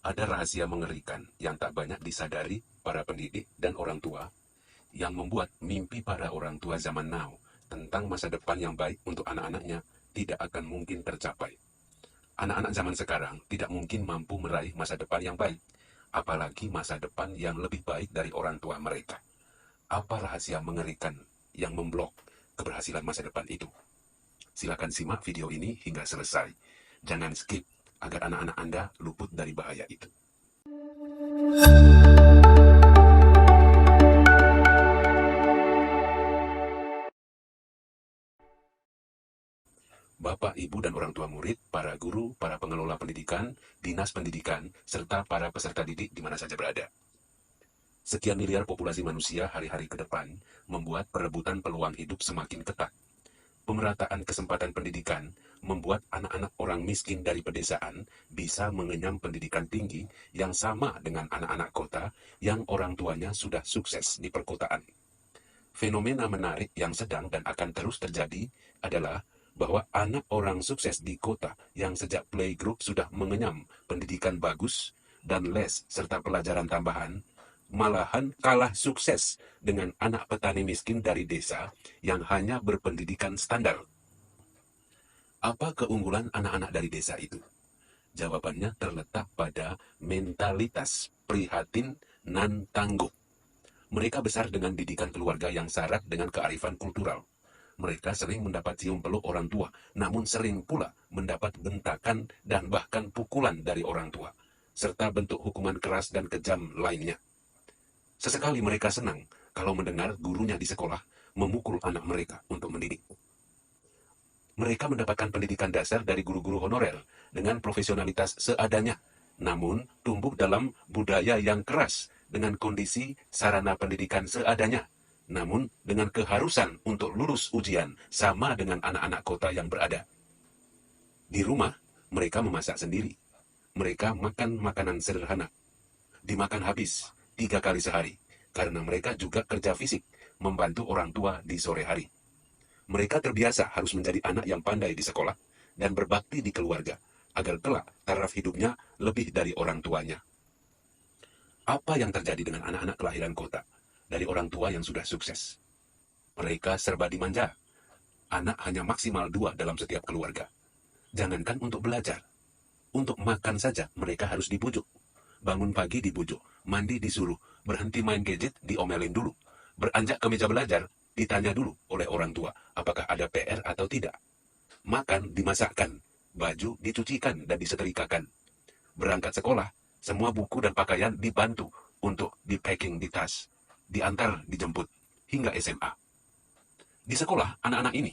Ada rahasia mengerikan yang tak banyak disadari para pendidik dan orang tua yang membuat mimpi para orang tua zaman now tentang masa depan yang baik untuk anak-anaknya tidak akan mungkin tercapai. Anak-anak zaman sekarang tidak mungkin mampu meraih masa depan yang baik, apalagi masa depan yang lebih baik dari orang tua mereka. Apa rahasia mengerikan yang memblok keberhasilan masa depan itu? Silakan simak video ini hingga selesai. Jangan skip agar anak-anak Anda luput dari bahaya itu. Bapak, Ibu, dan orang tua murid, para guru, para pengelola pendidikan, dinas pendidikan, serta para peserta didik di mana saja berada. Sekian miliar populasi manusia hari-hari ke depan membuat perebutan peluang hidup semakin ketat. Pemerataan kesempatan pendidikan membuat anak-anak orang miskin dari pedesaan bisa mengenyam pendidikan tinggi yang sama dengan anak-anak kota yang orang tuanya sudah sukses di perkotaan. Fenomena menarik yang sedang dan akan terus terjadi adalah bahwa anak orang sukses di kota yang sejak playgroup sudah mengenyam pendidikan bagus dan les serta pelajaran tambahan, malahan kalah sukses dengan anak petani miskin dari desa yang hanya berpendidikan standar. Apa keunggulan anak-anak dari desa itu? Jawabannya terletak pada mentalitas prihatin nan tangguh. Mereka besar dengan didikan keluarga yang syarat dengan kearifan kultural. Mereka sering mendapat cium peluk orang tua, namun sering pula mendapat bentakan dan bahkan pukulan dari orang tua, serta bentuk hukuman keras dan kejam lainnya. Sesekali mereka senang kalau mendengar gurunya di sekolah memukul anak mereka untuk mendidik. Mereka mendapatkan pendidikan dasar dari guru-guru honorer dengan profesionalitas seadanya, namun tumbuh dalam budaya yang keras dengan kondisi sarana pendidikan seadanya, namun dengan keharusan untuk lulus ujian sama dengan anak-anak kota yang berada. Di rumah, mereka memasak sendiri. Mereka makan makanan sederhana. Dimakan habis 3 kali sehari, karena mereka juga kerja fisik, membantu orang tua di sore hari. Mereka terbiasa harus menjadi anak yang pandai di sekolah dan berbakti di keluarga, agar kelak taraf hidupnya lebih dari orang tuanya. Apa yang terjadi dengan anak-anak kelahiran kota dari orang tua yang sudah sukses? Mereka serba dimanja. Anak hanya maksimal 2 dalam setiap keluarga. Jangankan untuk belajar, untuk makan saja mereka harus dibujuk. Bangun pagi dibujuk, mandi disuruh, berhenti main gadget diomelin dulu. Beranjak ke meja belajar, ditanya dulu oleh orang tua apakah ada PR atau tidak. Makan dimasakkan, baju dicucikan dan disetrikakan. Berangkat sekolah, semua buku dan pakaian dibantu untuk di-packing di tas, diantar, dijemput, hingga SMA. Di sekolah anak-anak ini,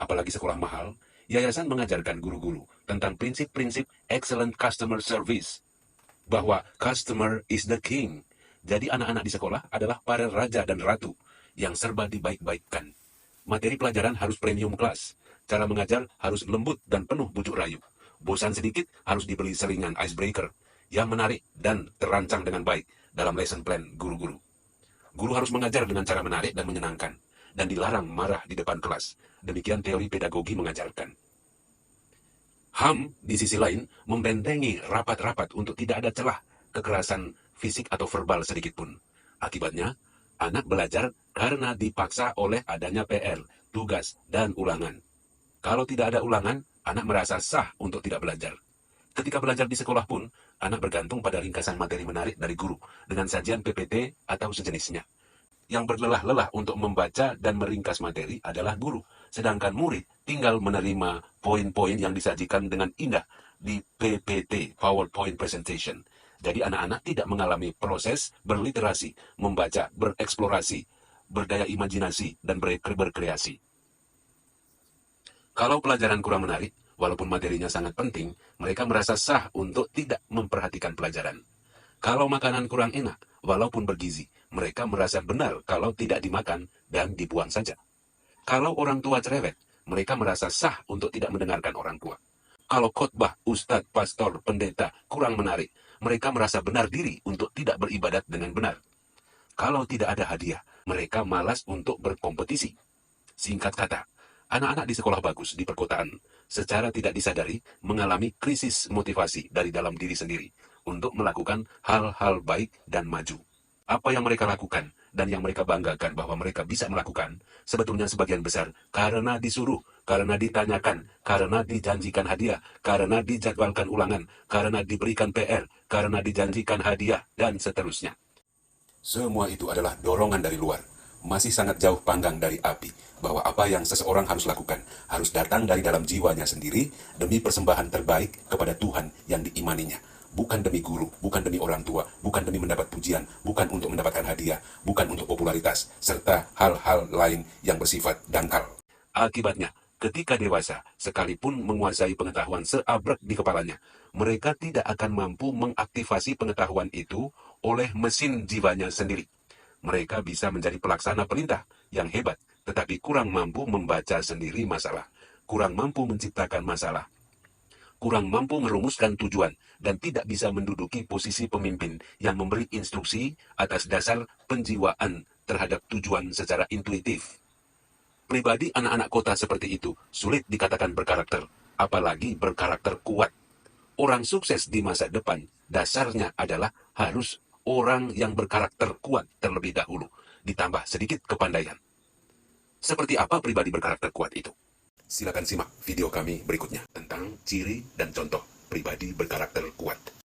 apalagi sekolah mahal, yayasan mengajarkan guru-guru tentang prinsip-prinsip excellent customer service, bahwa customer is the king. Jadi anak-anak di sekolah adalah para raja dan ratu yang serba dibaik-baikkan. Materi pelajaran harus premium kelas, cara mengajar harus lembut dan penuh bujuk rayu. Bosan sedikit harus dibeli selingan icebreaker yang menarik dan terancang dengan baik dalam lesson plan guru-guru. Guru harus mengajar dengan cara menarik dan menyenangkan, dan dilarang marah di depan kelas. Demikian teori pedagogi mengajarkan. HAM, di sisi lain, membentengi rapat-rapat untuk tidak ada celah kekerasan fisik atau verbal sedikitpun. Akibatnya, anak belajar karena dipaksa oleh adanya PR, tugas, dan ulangan. Kalau tidak ada ulangan, anak merasa sah untuk tidak belajar. Ketika belajar di sekolah pun, anak bergantung pada ringkasan materi menarik dari guru dengan sajian PPT atau sejenisnya. Yang berlelah-lelah untuk membaca dan meringkas materi adalah guru, sedangkan murid tinggal menerima poin-poin yang disajikan dengan indah di PPT, PowerPoint Presentation. Jadi anak-anak tidak mengalami proses berliterasi, membaca, bereksplorasi, berdaya imajinasi, dan berkreasi. Kalau pelajaran kurang menarik, walaupun materinya sangat penting, mereka merasa sah untuk tidak memperhatikan pelajaran. Kalau makanan kurang enak, walaupun bergizi, mereka merasa benar kalau tidak dimakan dan dibuang saja. Kalau orang tua cerewet, mereka merasa sah untuk tidak mendengarkan orang tua. Kalau khotbah, ustadz, pastor, pendeta kurang menarik, mereka merasa benar diri untuk tidak beribadat dengan benar. Kalau tidak ada hadiah, mereka malas untuk berkompetisi. Singkat kata, Anak-anak di sekolah bagus di perkotaan secara tidak disadari mengalami krisis motivasi dari dalam diri sendiri untuk melakukan hal-hal baik dan maju. Apa yang mereka lakukan dan yang mereka banggakan bahwa mereka bisa melakukan, sebetulnya sebagian besar karena disuruh, karena ditanyakan, karena dijanjikan hadiah, karena dijadwalkan ulangan, karena diberikan PR, karena dijanjikan hadiah, dan seterusnya. Semua itu adalah dorongan dari luar. Masih sangat jauh panggang dari api, bahwa apa yang seseorang harus lakukan harus datang dari dalam jiwanya sendiri demi persembahan terbaik kepada Tuhan yang diimaninya. Bukan demi guru, bukan demi orang tua, bukan demi mendapat pujian, bukan untuk mendapatkan hadiah, bukan untuk popularitas, serta hal-hal lain yang bersifat dangkal. Akibatnya, ketika dewasa, sekalipun menguasai pengetahuan seabrek di kepalanya, mereka tidak akan mampu mengaktifasi pengetahuan itu oleh mesin jiwanya sendiri. Mereka bisa menjadi pelaksana perintah yang hebat, tetapi kurang mampu membaca sendiri masalah, kurang mampu menciptakan masalah, kurang mampu merumuskan tujuan, dan tidak bisa menduduki posisi pemimpin yang memberi instruksi atas dasar penjiwaan terhadap tujuan secara intuitif. Pribadi anak-anak kota seperti itu sulit dikatakan berkarakter, apalagi berkarakter kuat. Orang sukses di masa depan dasarnya adalah harus orang yang berkarakter kuat terlebih dahulu, ditambah sedikit kepandaian. Seperti apa pribadi berkarakter kuat itu? Silakan simak video kami berikutnya tentang ciri dan contoh pribadi berkarakter kuat.